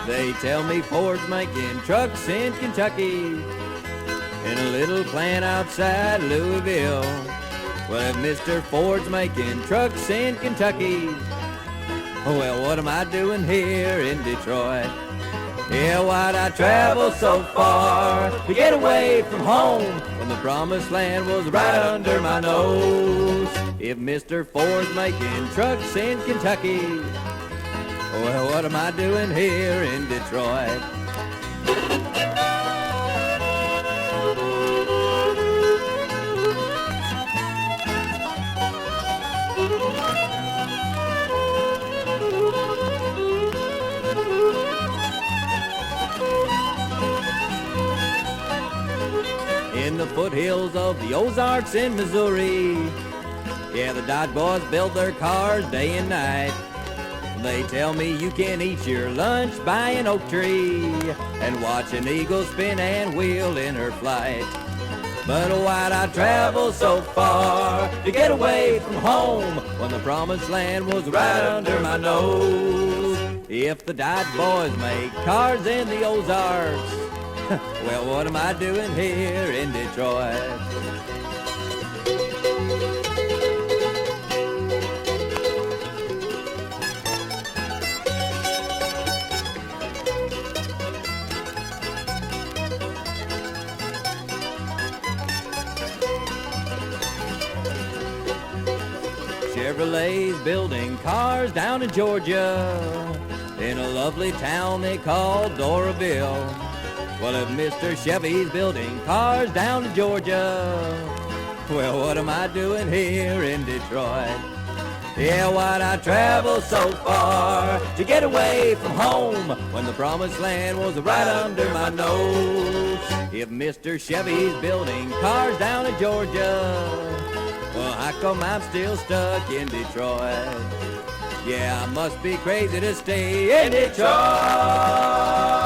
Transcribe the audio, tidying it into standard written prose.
They tell me Ford's making trucks in Kentucky, in a little plant outside Louisville. Well, if Mr. Ford's making trucks in Kentucky, well, what am I doing here in Detroit? Yeah, why'd I travel so far to get away from home when the promised land was right under my nose? If Mr. Ford's making trucks in Kentucky, well, what am I doing here in Detroit? In the foothills of the Ozarks in Missouri, yeah, the Dodge boys build their cars day and night. They tell me you can eat your lunch by an oak tree and watch an eagle spin and wheel in her flight. But why'd I travel so far to get away from home when the promised land was right under my nose? If the Dodge boys make cars in the Ozarks, well, what am I doing here in Detroit? Chevrolet's building cars down in Georgia, in a lovely town they call Doraville. Well, if Mr. Chevy's building cars down in Georgia, well, what am I doing here in Detroit? Yeah, why'd I travel so far to get away from home when the promised land was right under my nose? If Mr. Chevy's building cars down in Georgia, well, how come I'm still stuck in Detroit? Yeah, I must be crazy to stay in Detroit.